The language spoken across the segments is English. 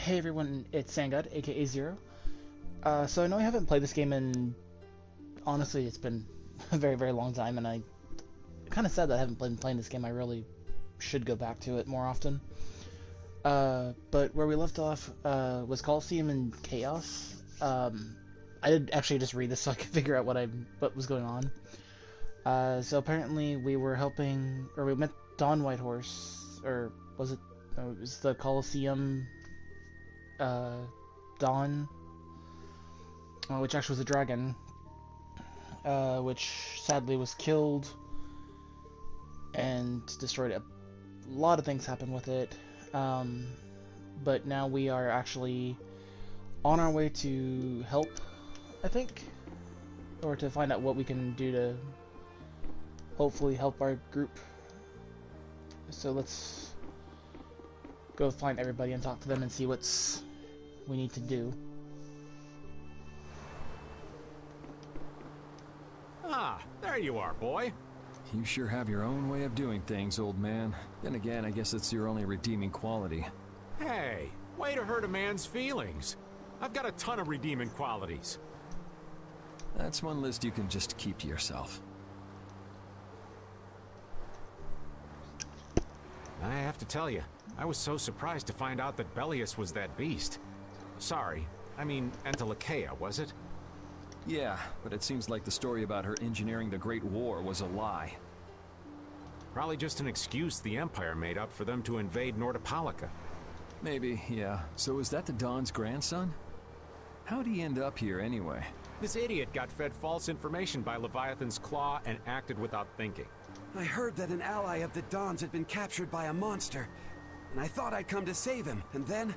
Hey everyone, it's Sangud, aka Zero. So I know I haven't played this game in, honestly, it's been a very, very long time, and I kind of sad that I haven't been playing this game. I really should go back to it more often. But where we left off was Coliseum and Chaos. I did actually just read this so I could figure out what was going on. So apparently we were helping, or we met Dawn Whitehorse, or was it? No, it was the Coliseum. Dawn, which actually was a dragon, which sadly was killed and destroyed. A lot of things happened with it, but now we are actually on our way to help, I think, or to find out what we can do to hopefully help our group. So let's go find everybody and talk to them and see what's we need to do. Ah, there you are, boy. You sure have your own way of doing things, old man. Then again, I guess it's your only redeeming quality. Hey, way to hurt a man's feelings. I've got a ton of redeeming qualities. That's one list you can just keep to yourself. I have to tell you, I was so surprised to find out that Bellius was that beast. Sorry, I mean Entelekea, was it? Yeah, but it seems like the story about her engineering the Great War was a lie. Probably just an excuse the Empire made up for them to invade Nordopolica. Maybe, yeah. So is that the Don's grandson? How'd he end up here anyway? This idiot got fed false information by Leviathan's Claw and acted without thinking. I heard that an ally of the Don's had been captured by a monster, and I thought I'd come to save him, and then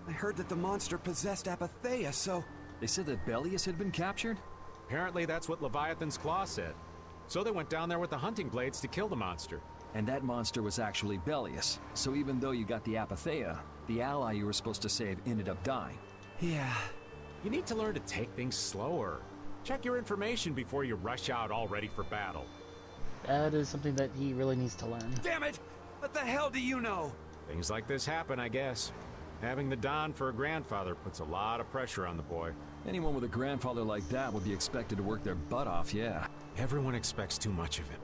I heard that the monster possessed Apatheia, so... They said that Bellius had been captured? Apparently that's what Leviathan's Claw said. So they went down there with the hunting blades to kill the monster. And that monster was actually Bellius. So even though you got the Apatheia, the ally you were supposed to save ended up dying. Yeah. You need to learn to take things slower. Check your information before you rush out all ready for battle. That is something that he really needs to learn. Damn it! What the hell do you know? Things like this happen, I guess. Having the Don for a grandfather puts a lot of pressure on the boy. Anyone with a grandfather like that would be expected to work their butt off, yeah. Everyone expects too much of him.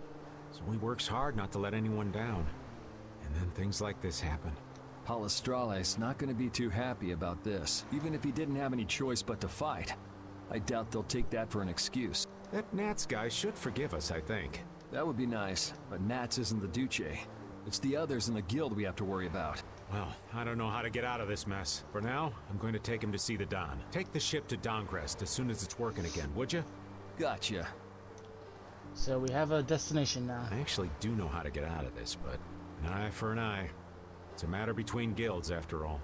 So he works hard not to let anyone down. And then things like this happen. Palestrale's not going to be too happy about this, even if he didn't have any choice but to fight. I doubt they'll take that for an excuse. That Nats guy should forgive us, I think. That would be nice, but Nats isn't the Duce. It's the others in the guild we have to worry about. Well, I don't know how to get out of this mess. For now, I'm going to take him to see the Don. Take the ship to Dongrest as soon as it's working again, would you? Gotcha. So we have a destination now. I actually do know how to get out of this, but an eye for an eye. It's a matter between guilds, after all.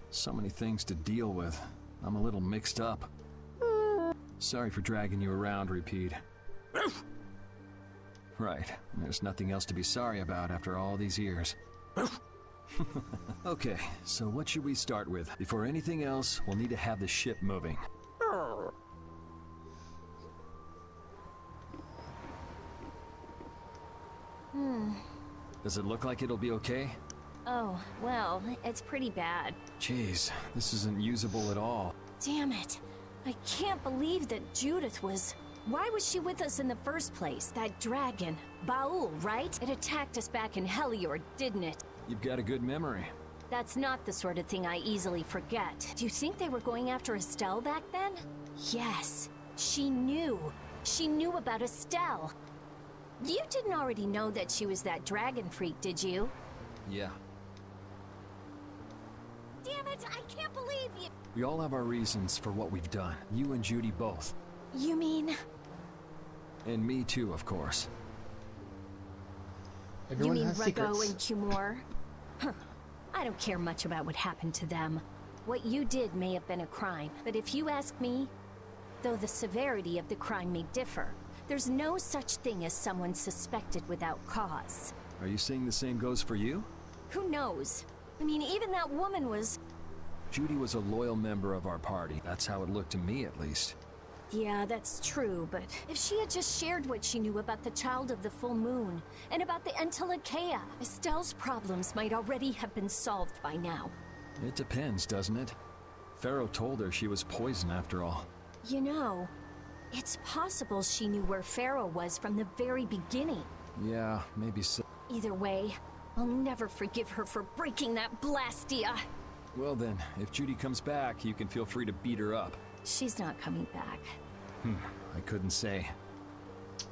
So many things to deal with. I'm a little mixed up. Sorry for dragging you around, Repeat. Right. There's nothing else to be sorry about after all these years. Okay, so what should we start with? Before anything else, we'll need to have the ship moving. Does it look like it'll be okay? Oh, well, it's pretty bad. Jeez, this isn't usable at all. Damn it. I can't believe that Judith was... Why was she with us in the first place? That dragon. Baul, right? It attacked us back in Heliord, didn't it? You've got a good memory. That's not the sort of thing I easily forget. Do you think they were going after Estelle back then? Yes. She knew. She knew about Estelle. You didn't already know that she was that dragon freak, did you? Yeah. Damn it, I can't believe you! We all have our reasons for what we've done. You and Judy both. You mean... And me too, of course. Everyone you mean has Rago secrets. and Cumor? Huh. I don't care much about what happened to them. What you did may have been a crime, but if you ask me, though the severity of the crime may differ, there's no such thing as someone suspected without cause. Are you saying the same goes for you? Who knows? I mean, even that woman was... Judy was a loyal member of our party. That's how it looked to me, at least. Yeah, that's true, but if she had just shared what she knew about the Child of the Full Moon and about the Entelekea, Estelle's problems might already have been solved by now. It depends, doesn't it? Pharaoh told her she was poison after all. You know, it's possible she knew where Pharaoh was from the very beginning. Yeah, maybe so. Either way, I'll never forgive her for breaking that Blastia. Well then, if Judy comes back, you can feel free to beat her up. She's not coming back. I couldn't say.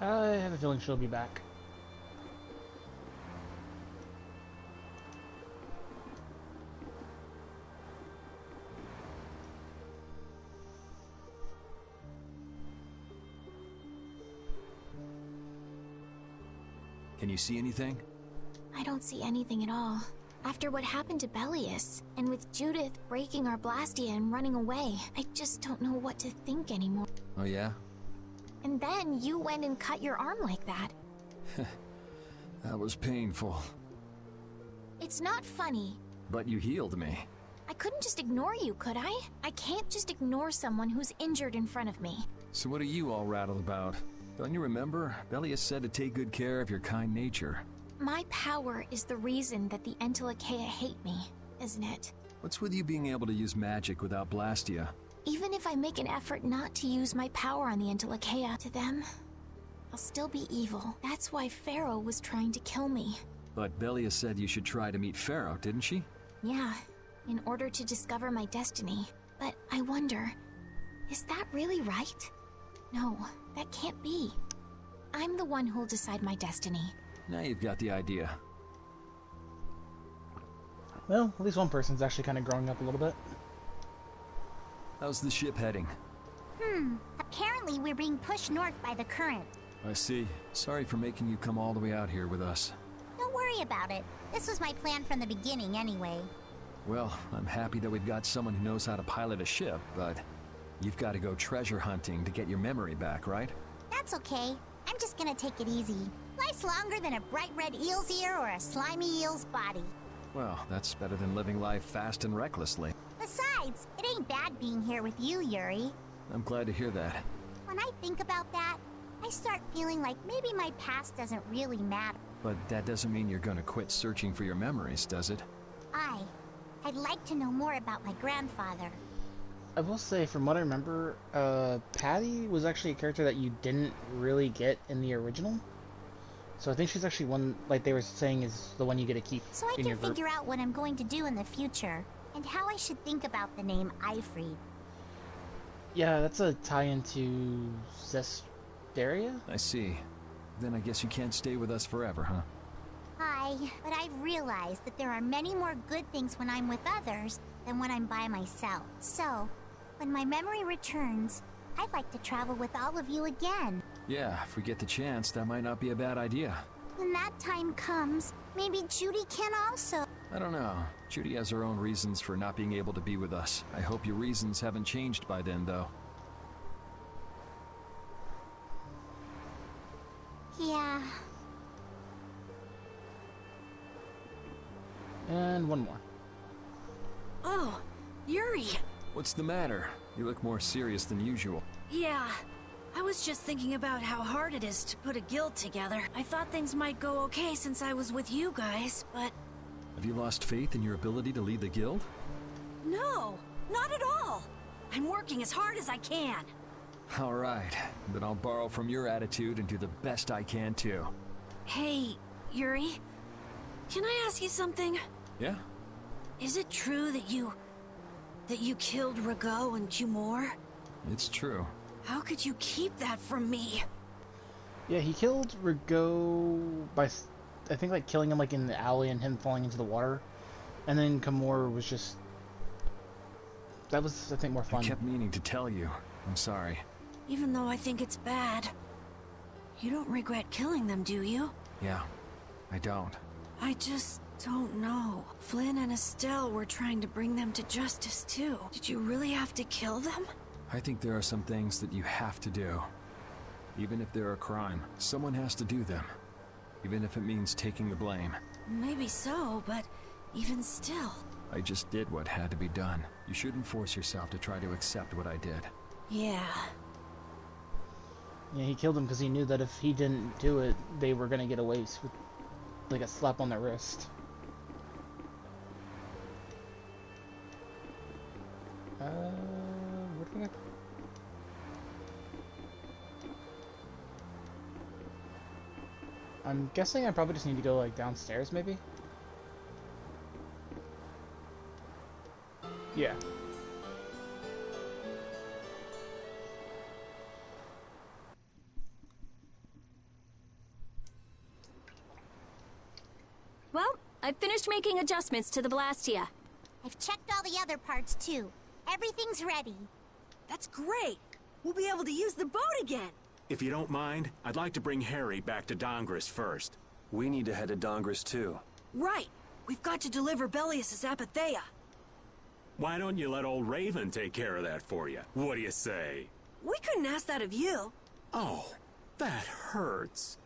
I have a feeling she'll be back. Can you see anything? I don't see anything at all. After what happened to Belius, and with Judith breaking our Blastia and running away, I just don't know what to think anymore. Oh yeah? And then you went and cut your arm like that. That was painful. It's not funny. But you healed me. I couldn't just ignore you, could I? I can't just ignore someone who's injured in front of me. So what are you all rattled about? Don't you remember? Belius said to take good care of your kind nature. My power is the reason that the Entelekea hate me, isn't it? What's with you being able to use magic without Blastia? Even if I make an effort not to use my power on the Entelekea, to them, I'll still be evil. That's why Pharaoh was trying to kill me. But Belius said you should try to meet Pharaoh, didn't she? Yeah, in order to discover my destiny. But I wonder, is that really right? No, that can't be. I'm the one who'll decide my destiny. Now you've got the idea. Well, at least one person's actually kind of growing up a little bit. How's the ship heading? Apparently we're being pushed north by the current. I see. Sorry for making you come all the way out here with us. Don't worry about it. This was my plan from the beginning anyway. Well, I'm happy that we've got someone who knows how to pilot a ship, but you've got to go treasure hunting to get your memory back, right? That's okay. I'm just gonna take it easy. Life's longer than a bright red eel's ear or a slimy eel's body. Well, that's better than living life fast and recklessly. Besides, it ain't bad being here with you, Yuri. I'm glad to hear that. When I think about that, I start feeling like maybe my past doesn't really matter. But that doesn't mean you're gonna quit searching for your memories, does it? I'd like to know more about my grandfather. I will say, from what I remember, Patty was actually a character that you didn't really get in the original. So I think she's actually one, like they were saying, is the one you get to keep So I in can your group. figure out what I'm going to do in the future, and how I should think about the name Ifrid. Yeah, that's a tie-in to Vesperia? I see. Then I guess you can't stay with us forever, huh? But I've realized that there are many more good things when I'm with others than when I'm by myself. So, when my memory returns, I'd like to travel with all of you again. Yeah, if we get the chance, that might not be a bad idea. When that time comes, maybe Judy can also. I don't know. Judy has her own reasons for not being able to be with us. I hope your reasons haven't changed by then, though. Yeah. And one more. Oh, Yuri! What's the matter? You look more serious than usual. Yeah, I was just thinking about how hard it is to put a guild together. I thought things might go okay since I was with you guys, but... Have you lost faith in your ability to lead the guild? No, not at all! I'm working as hard as I can. All right, then I'll borrow from your attitude and do the best I can too. Hey, Yuri, can I ask you something? Yeah? Is it true that you killed Rago and Cumore? It's true. How could you keep that from me? Yeah, he killed Rigo by, I think, like, killing him, like, in the alley and him falling into the water. And then Kamor was just... That was, I think, more fun. I kept meaning to tell you. I'm sorry. Even though I think it's bad. You don't regret killing them, do you? Yeah, I don't. I just don't know. Flynn and Estelle were trying to bring them to justice, too. Did you really have to kill them? I think there are some things that you have to do. Even if they're a crime, someone has to do them. Even if it means taking the blame. Maybe so, but even still. I just did what had to be done. You shouldn't force yourself to try to accept what I did. Yeah. Yeah, he killed him because he knew that if he didn't do it, they were gonna get away with like a slap on their wrist. Where do I go? I'm guessing I probably just need to go like downstairs, maybe? Yeah. Well, I've finished making adjustments to the Blastia. I've checked all the other parts too. Everything's ready. That's great! We'll be able to use the boat again! If you don't mind, I'd like to bring Harry back to Dongris first. We need to head to Dongris too. Right! We've got to deliver Bellius' Apatheia. Why don't you let old Raven take care of that for you? What do you say? We couldn't ask that of you. Oh, that hurts.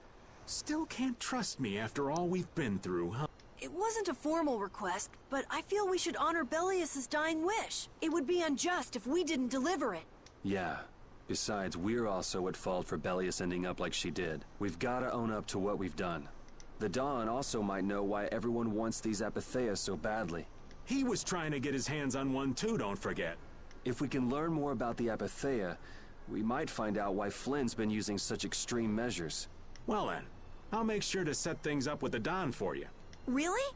Still can't trust me after all we've been through, huh? It wasn't a formal request, but I feel we should honor Bellius' dying wish. It would be unjust if we didn't deliver it. Yeah. Besides, we're also at fault for Bellius ending up like she did. We've gotta own up to what we've done. The Don also might know why everyone wants these Apatheias so badly. He was trying to get his hands on one too, don't forget. If we can learn more about the Apatheia, we might find out why Flynn's been using such extreme measures. Well then, I'll make sure to set things up with the Don for you. Really?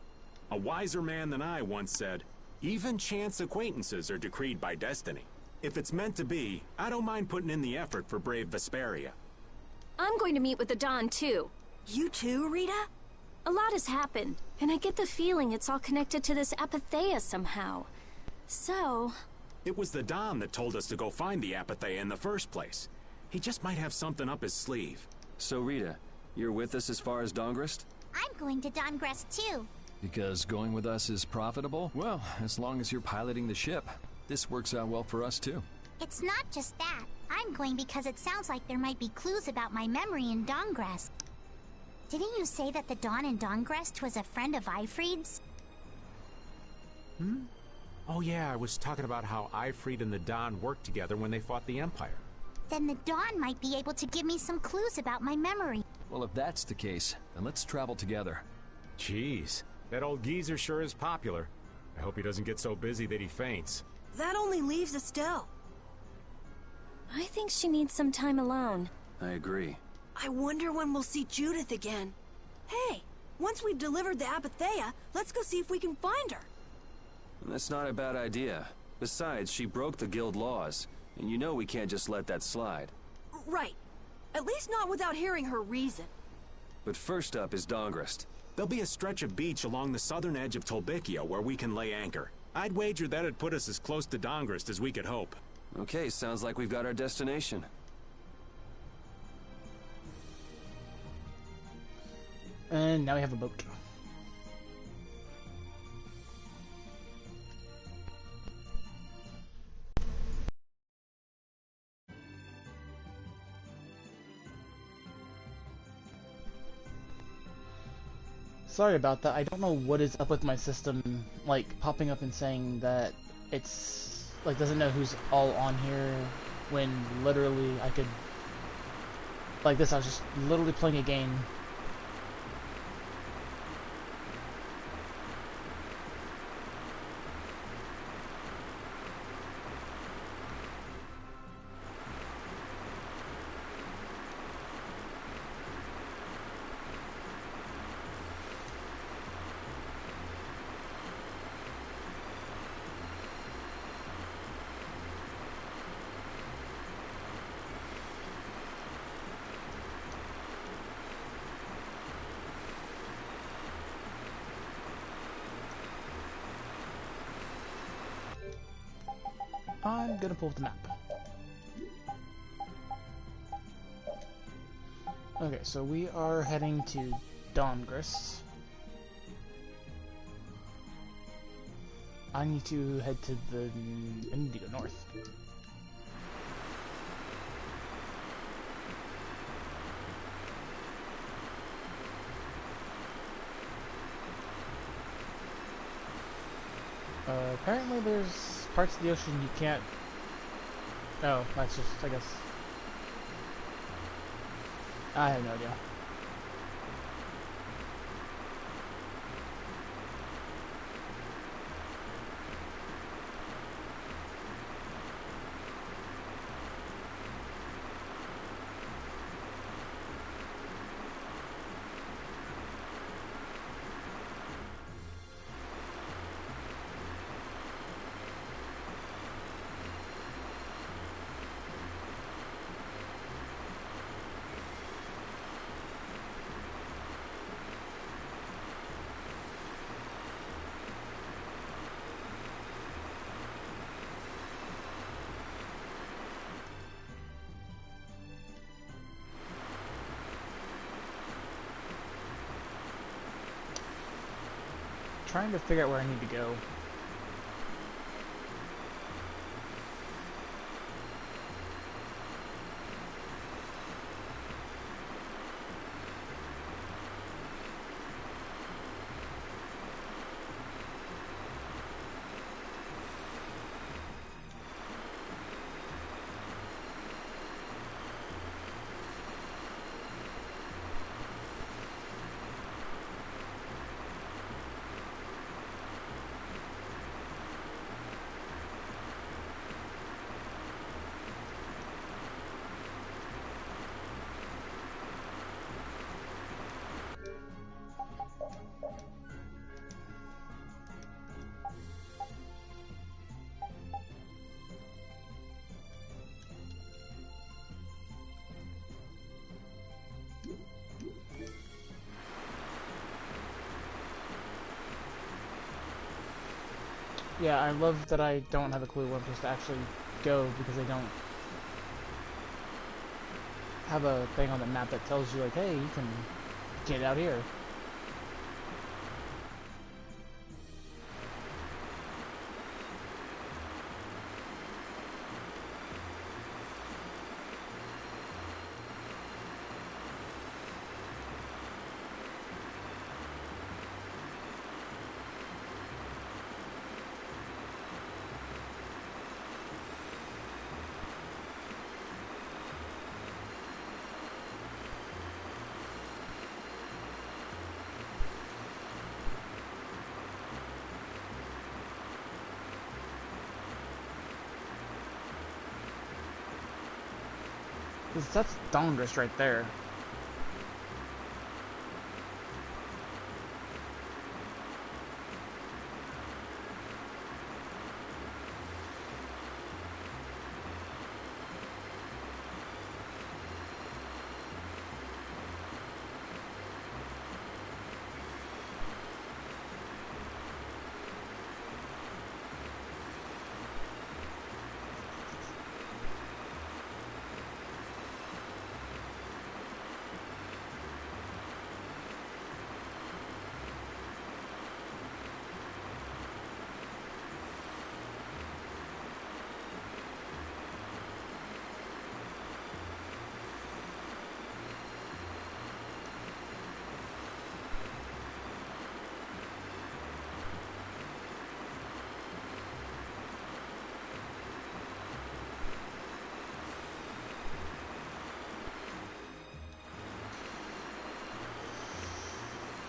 A wiser man than I once said, even chance acquaintances are decreed by destiny. If it's meant to be, I don't mind putting in the effort for brave Vesperia. I'm going to meet with the Don, too. You too, Rita? A lot has happened, and I get the feeling it's all connected to this Apatheia somehow. So... It was the Don that told us to go find the Apatheia in the first place. He just might have something up his sleeve. So Rita, you're with us as far as Dongrist? I'm going to Dongrest too. Because going with us is profitable? Well, as long as you're piloting the ship. This works out well for us too. It's not just that. I'm going because it sounds like there might be clues about my memory in Dongrest. Didn't you say that the Dawn in Dongrest was a friend of Ifried's? Oh yeah, I was talking about how Ifried and the Don worked together when they fought the Empire. Then the Dawn might be able to give me some clues about my memory. Well, if that's the case, then let's travel together. Jeez, that old geezer sure is popular. I hope he doesn't get so busy that he faints. That only leaves Estelle. I think she needs some time alone. I agree. I wonder when we'll see Judith again. Hey, once we've delivered the Apatheia, let's go see if we can find her. That's not a bad idea. Besides, she broke the guild laws, and you know we can't just let that slide. Right. At least not without hearing her reason. But first up is Dongrist. There'll be a stretch of beach along the southern edge of Tolbikia where we can lay anchor. I'd wager that'd put us as close to Dongrist as we could hope. Okay, sounds like we've got our destination. And now we have a boat. Sorry about that. I don't know what is up with my system, like popping up and saying that it's like doesn't know who's all on here when literally I could like this. I was just literally playing a game. I'm gonna pull up the map. Okay, so we are heading to Dongrist. I need to head to the... I need to go north. Apparently there's parts of the ocean you can't... Oh, that's just, I guess... I have no idea. Trying to figure out where I need to go. Yeah, I love that I don't have a clue where I'm supposed to actually go because they don't have a thing on the map that tells you, like, hey, you can get out here. Because that's Dongress right there.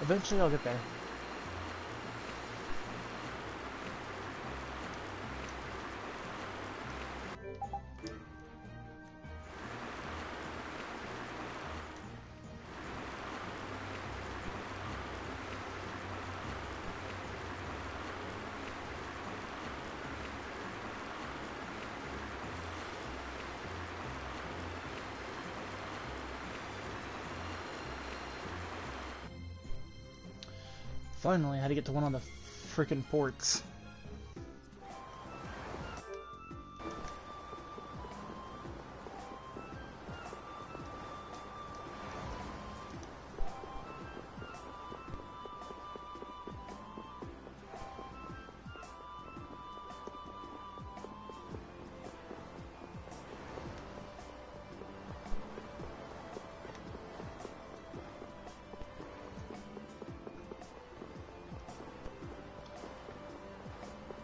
Eventually I'll get there. Finally, I had to get to one of the freaking ports.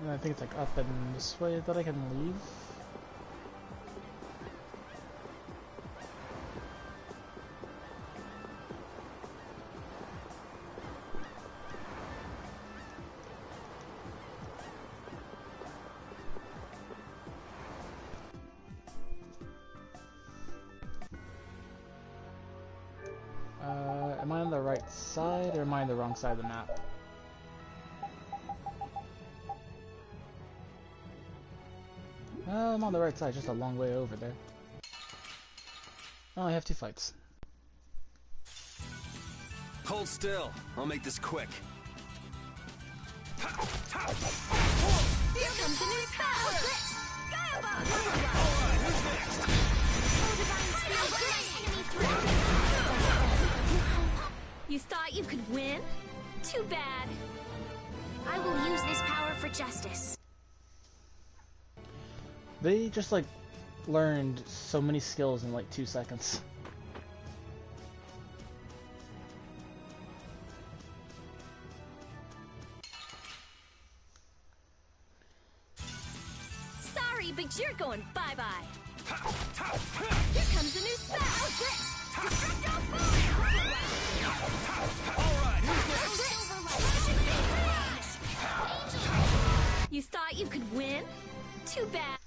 And I think it's like up and this way that I can leave. side, or am I on the wrong side of the map? I'm on the right side, just a long way over there. Oh, I have 2 fights. Hold still. I'll make this quick. Here comes a new spell! You thought you could win? Too bad. I will use this power for justice. They just like learned so many skills in like 2 seconds. Sorry, but you're going bye-bye. Here comes a new spell. How's this? Destructo You thought you could win? Too bad.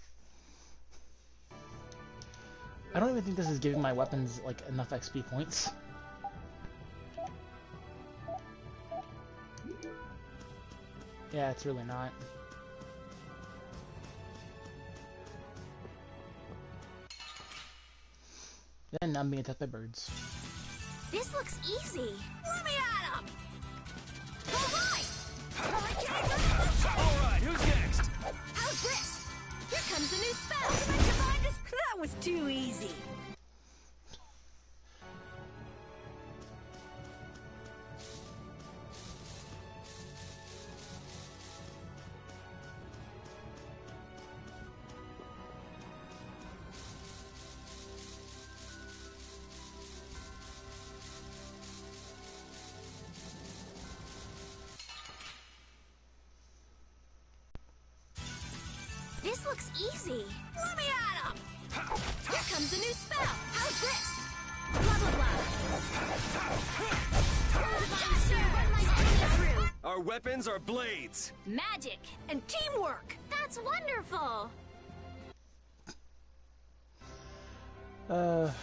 I don't even think this is giving my weapons like enough XP points. Yeah, it's really not. Then I'm being attacked by birds. This looks easy. Let me at him! Alright! Alright, who's next? How's this? Here comes a new spell. That was too easy. This looks easy. Let me at him! Here comes a new spell. How's this? Blah, blah, blah. Our weapons are blades. Magic and teamwork. That's wonderful. Well,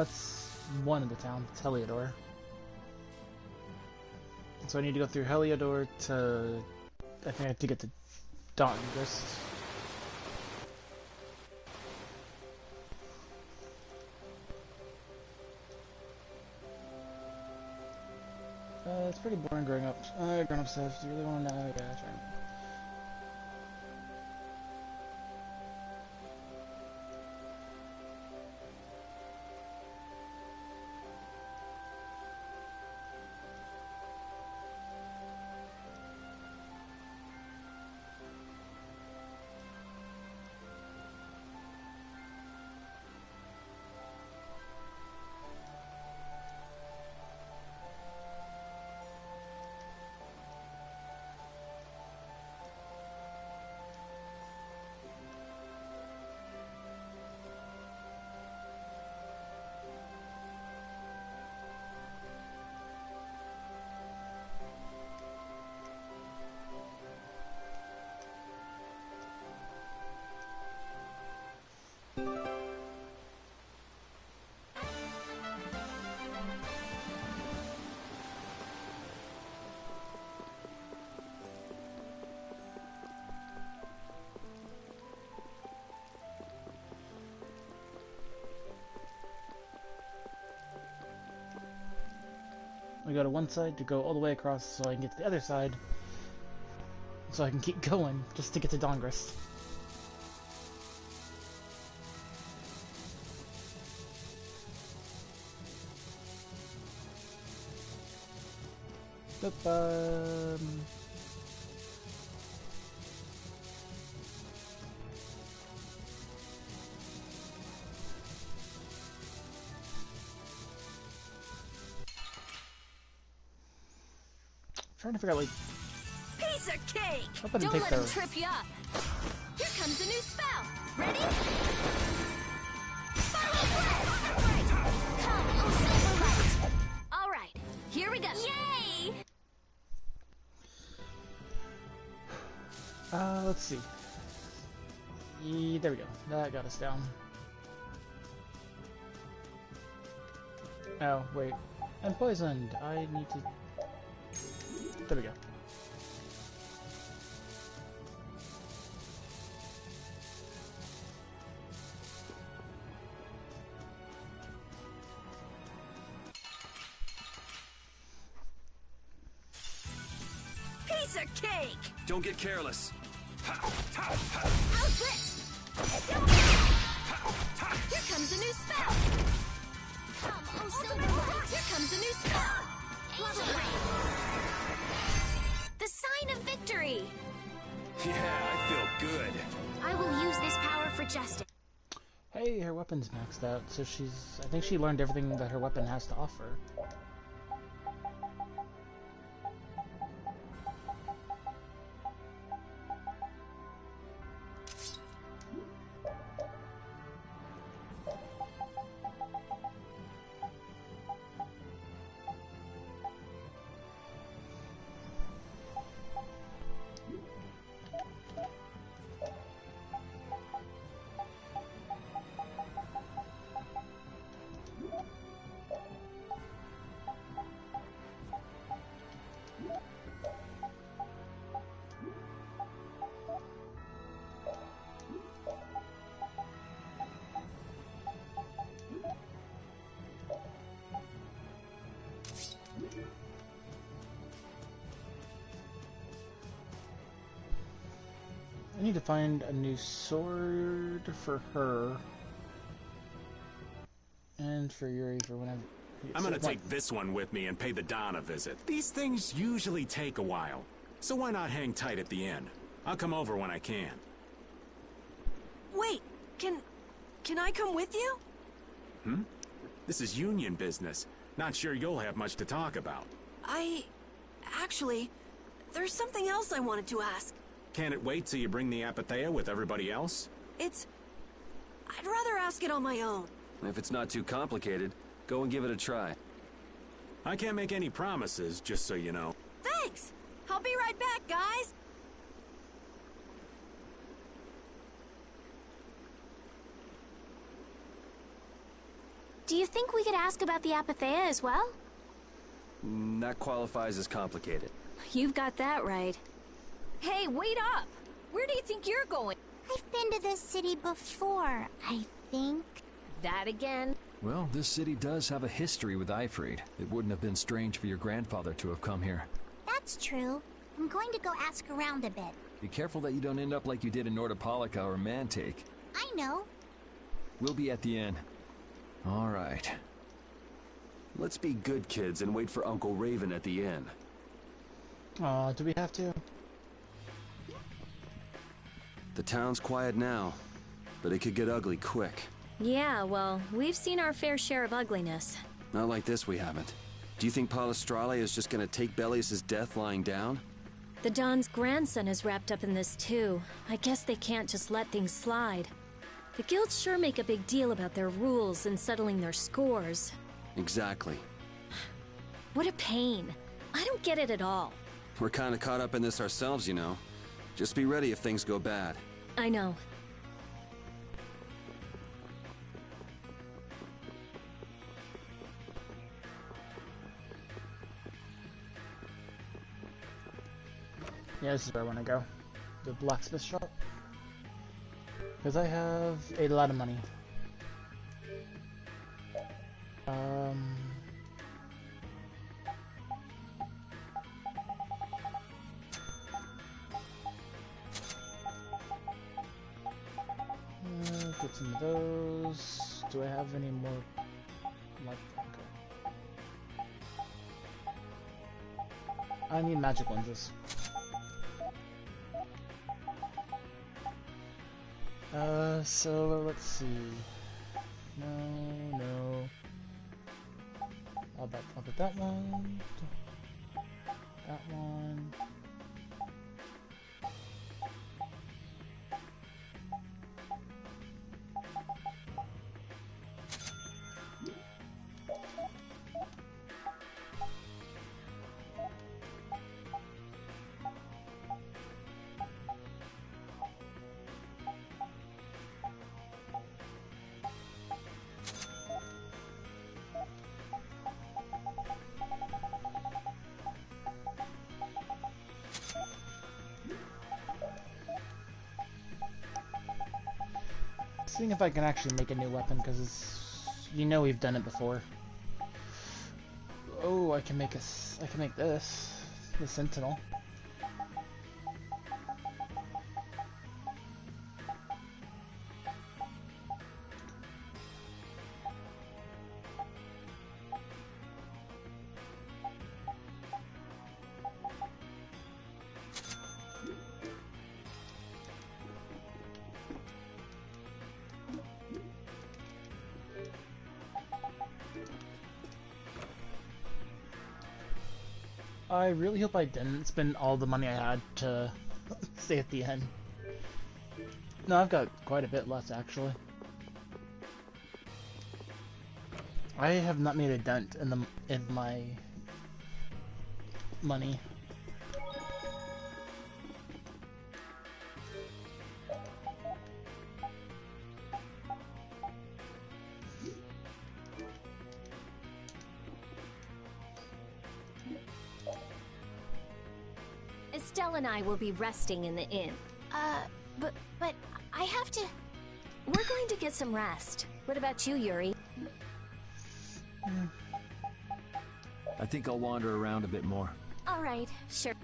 it's one in the town. It's Heliodor. So I need to go through Heliodor to... I think I have to get to Dawngrist. It's pretty boring growing up. Grown-up stuff. Do you really want to know? Yeah, that's right. We go to one side to go all the way across so I can get to the other side. So I can keep going just to get to Dawngrist. Trying to figure out like Piece of cake! hope I didn't Don't take let the him trip you up. Here comes a new spell. Ready? Spiral Blast! Come, oh Silver Light! Alright, here we go. Yay! Let's see. There we go. That got us down. Oh, wait. I'm poisoned. I need to... There we go. Piece of cake! Don't get careless. How's this? Here comes a new spell! Here comes a new spell! The sign of victory! Yeah, I feel good. I will use this power for justice. Hey, her weapon's maxed out, so she's... I think she learned everything that her weapon has to offer. I need to find a new sword for her. And for Yuri for whenever... I'm gonna take this one with me and pay the Don a visit. These things usually take a while, so why not hang tight at the inn? I'll come over when I can. Wait, can I come with you? This is union business. Not sure you'll have much to talk about. Actually, there's something else I wanted to ask. Can it wait till you bring the Apathea with everybody else? I'd rather ask it on my own. If it's not too complicated, go and give it a try. I can't make any promises, just so you know. Thanks! I'll be right back, guys! Do you think we could ask about the Apathea as well? That qualifies as complicated. You've got that right. Hey, wait up! Where do you think you're going? I've been to this city before, I think. That again? Well, this city does have a history with Ifrid. It wouldn't have been strange for your grandfather to have come here. That's true. I'm going to go ask around a bit. Be careful that you don't end up like you did in Nordopolica or Mantake. I know. We'll be at the inn. All right. Let's be good kids and wait for Uncle Raven at the inn. Aw, do we have to? The town's quiet now, but it could get ugly quick. Yeah, well, we've seen our fair share of ugliness. Not like this, we haven't. Do you think Palestralia is just gonna take Bellius's death lying down? The Don's grandson is wrapped up in this too. I guess they can't just let things slide. The guilds sure make a big deal about their rules and settling their scores. Exactly. What a pain. I don't get it at all. We're kinda caught up in this ourselves, you know. Just be ready if things go bad. I know. Yeah, this is where I want to go. The blacksmith shop. Because I have a lot of money. Get some of those. Do I have any more? Like, okay. I need magic lenses. So let's see. No. I'll bet that one. That one. Seeing if I can actually make a new weapon, because you know we've done it before. Oh, I can make this, the Sentinel. I really hope I didn't spend all the money I had to stay at the end. No, I've got quite a bit left, actually. I have not made a dent in my money. Estelle and I will be resting in the inn. But I have to... We're going to get some rest. What about you, Yuri? I think I'll wander around a bit more. All right, sure.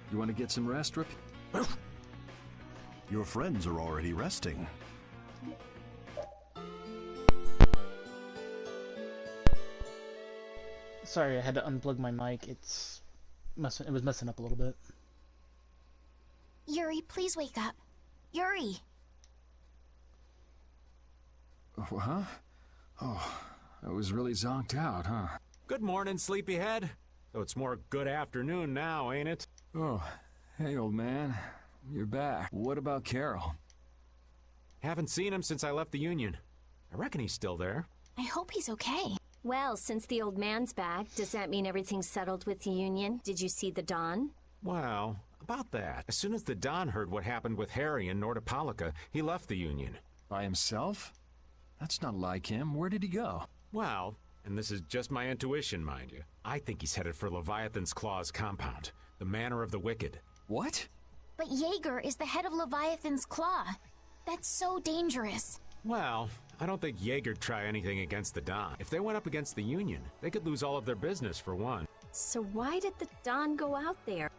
You want to get some rest, Rip? Your friends are already resting. Sorry, I had to unplug my mic. It was messing up a little bit. Yuri, please wake up. Yuri! Huh? Oh, I was really zonked out, huh? Good morning, sleepyhead. Though it's more good afternoon now, ain't it? Oh, hey, old man. You're back. What about Carol? Haven't seen him since I left the Union. I reckon he's still there. I hope he's okay. Well, since the old man's back, does that mean everything's settled with the Union? Did you see the Don? Well, about that. As soon as the Don heard what happened with Harry and Nordopolica, he left the Union. By himself? That's not like him. Where did he go? Well, and this is just my intuition, mind you, I think he's headed for Leviathan's Claw's compound, the Manor of the Wicked. What? But Jaeger is the head of Leviathan's Claw. That's so dangerous. Well, I don't think Jaeger'd try anything against the Don. If they went up against the Union, they could lose all of their business, for one. So why did the Don go out there?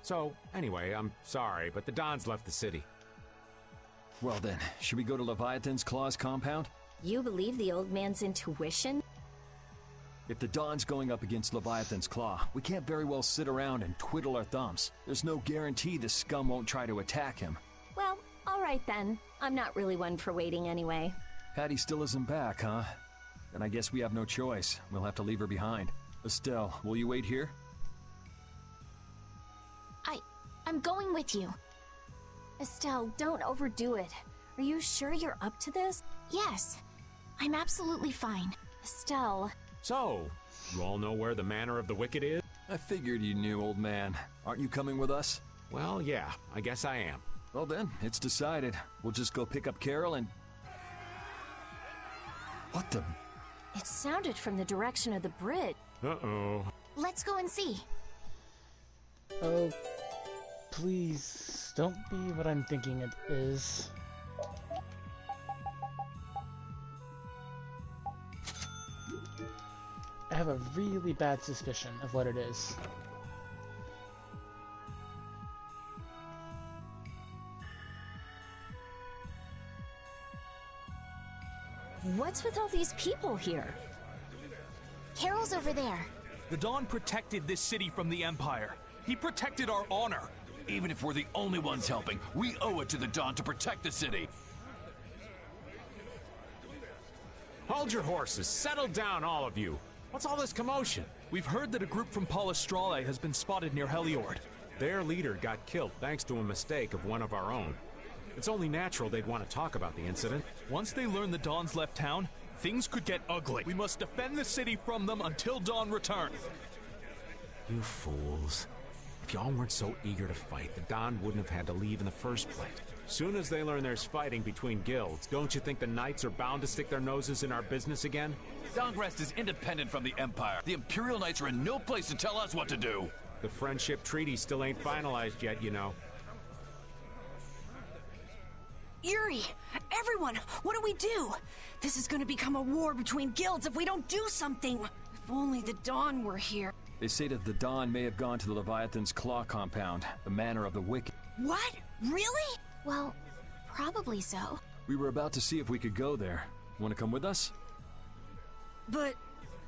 So, anyway, I'm sorry, but the Don's left the city. Well then, should we go to Leviathan's Claw's compound? You believe the old man's intuition? If the Don's going up against Leviathan's Claw, we can't very well sit around and twiddle our thumbs. There's no guarantee the scum won't try to attack him. Well, all right then. I'm not really one for waiting anyway. Patty still isn't back, huh? Then I guess we have no choice. We'll have to leave her behind. Estelle, will you wait here? I'm going with you. Estelle, don't overdo it. Are you sure you're up to this? Yes. I'm absolutely fine. Estelle... So, you all know where the Manor of the Wicked is? I figured you knew, old man. Aren't you coming with us? Well, yeah, I guess I am. Well then, it's decided. We'll just go pick up Carol and... What the... It sounded from the direction of the bridge. Uh-oh. Let's go and see. Oh, please, don't be what I'm thinking it is. I have a really bad suspicion of what it is. What's with all these people here? Carol's over there. The Don protected this city from the Empire. He protected our honor. Even if we're the only ones helping, we owe it to the Don to protect the city. Hold your horses. Settle down, all of you. What's all this commotion? We've heard that a group from Palestrale has been spotted near Heliord. Their leader got killed thanks to a mistake of one of our own. It's only natural they'd want to talk about the incident. Once they learn the Don's left town, things could get ugly. We must defend the city from them until Don returns. You fools. If y'all weren't so eager to fight, the Don wouldn't have had to leave in the first place. Soon as they learn there's fighting between guilds, don't you think the Knights are bound to stick their noses in our business again? Dahngrest is independent from the Empire. The Imperial Knights are in no place to tell us what to do. The friendship treaty still ain't finalized yet, you know. Yuri! Everyone! What do we do? This is gonna become a war between guilds if we don't do something! If only the Dawn were here. They say that the Dawn may have gone to the Leviathan's Claw compound, the Manor of the Wicked. What? Really? Well, probably so. We were about to see if we could go there. Want to come with us? But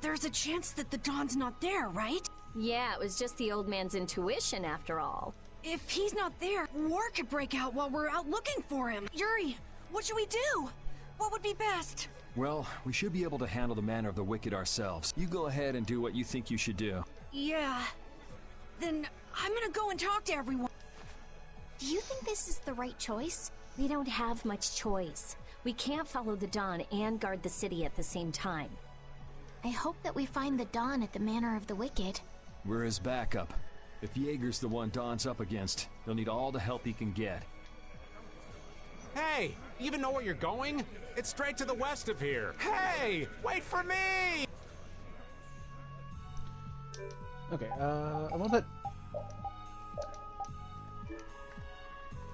there's a chance that the Dawn's not there, right? Yeah, it was just the old man's intuition after all. If he's not there, war could break out while we're out looking for him. Yuri, what should we do? What would be best? Well, we should be able to handle the Manor of the Wicked ourselves. You go ahead and do what you think you should do. Yeah. Then I'm gonna go and talk to everyone. Do you think this is the right choice? We don't have much choice. We can't follow the Dawn and guard the city at the same time. I hope that we find the Dawn at the Manor of the Wicked. We're his backup. If Jaeger's the one Dawn's up against, he'll need all the help he can get. Hey, you even know where you're going? It's straight to the west of here. Hey, wait for me! Okay, a little bit.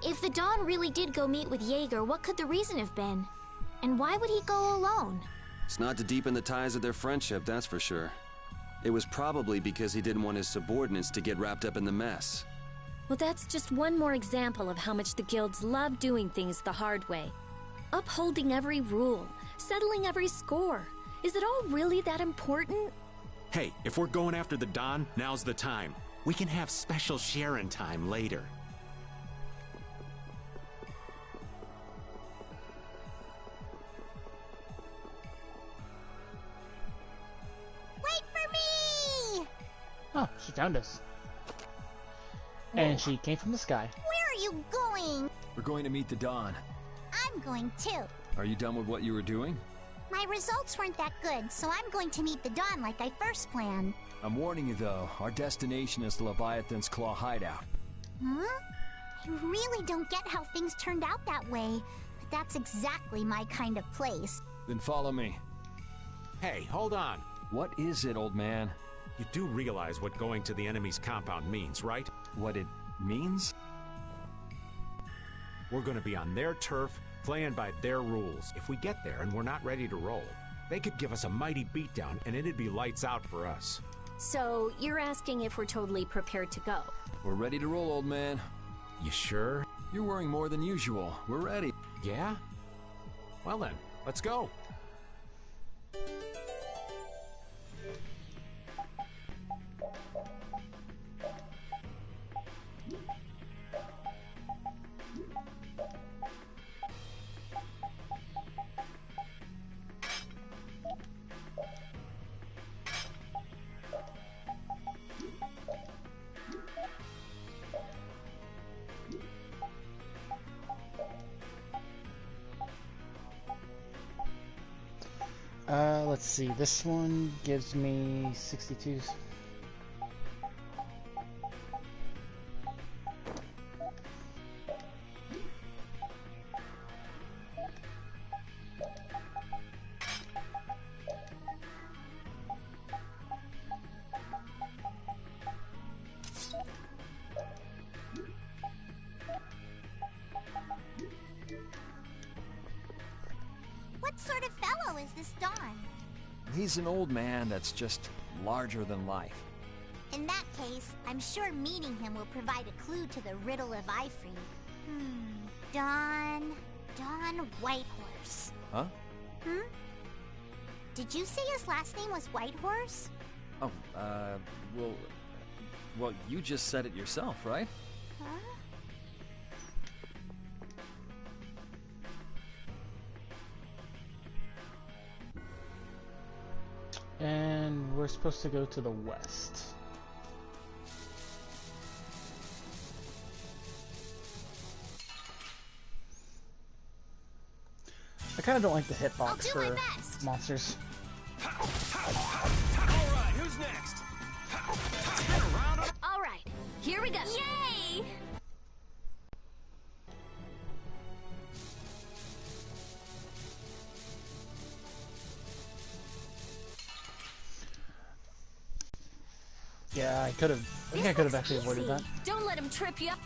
If the Dawn really did go meet with Jaeger, what could the reason have been? And why would he go alone? It's not to deepen the ties of their friendship, that's for sure. It was probably because he didn't want his subordinates to get wrapped up in the mess. Well, that's just one more example of how much the guilds love doing things the hard way. Upholding every rule, settling every score. Is it all really that important? Hey, if we're going after the Dawn, now's the time. We can have special sharing time later. Wait for me! Oh, she found us. And she came from the sky. Where are you going? We're going to meet the Dawn. I'm going too. Are you done with what you were doing? My results weren't that good, so I'm going to meet the Dawn like I first planned. I'm warning you though, our destination is the Leviathan's Claw hideout. Huh? I really don't get how things turned out that way, but that's exactly my kind of place. Then follow me. Hey, hold on. What is it, old man? You do realize what going to the enemy's compound means, right? What it means? We're gonna be on their turf, playing by their rules. If we get there and we're not ready to roll, they could give us a mighty beatdown and it'd be lights out for us. So, you're asking if we're totally prepared to go? We're ready to roll, old man. You sure? You're worrying more than usual. We're ready. Yeah? Well then, let's go. Let's see, this one gives me 62s. What sort of fellow is this Dawn? He's an old man that's just larger than life. In that case, I'm sure meeting him will provide a clue to the riddle of Ifrey. Dawn Whitehorse. Huh? Did you say his last name was Whitehorse? Oh, well, you just said it yourself, right? Huh? And we're supposed to go to the west. I kind of don't like the hitbox for monsters. Alright, who's next? Alright, here we go. Yay! Yeah, I could have. I think I could have actually avoided that. Don't let him trip you up.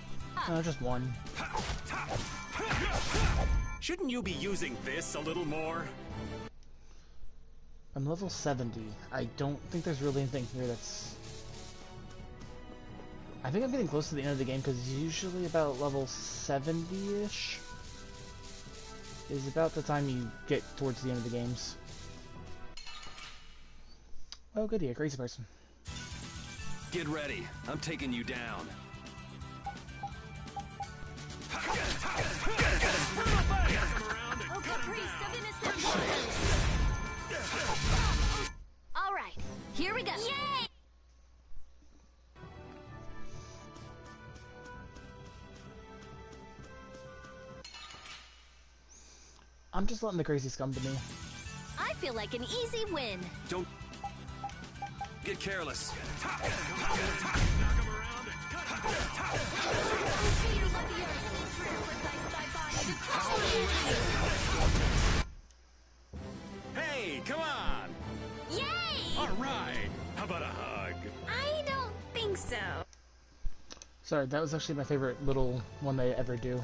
No, just one. Shouldn't you be using this a little more? I'm level 70. I don't think there's really anything here that's... I think I'm getting close to the end of the game, because usually about level 70-ish is about the time you get towards the end of the games. Oh, goody, a crazy person. Get ready. I'm taking you down. All right, here we go. Yay! I'm just letting the crazies come to me. I feel like an easy win. Don't get careless. Hey, come on! Yay! All right. How about a hug? I don't think so. Sorry, that was actually my favorite little one they ever do.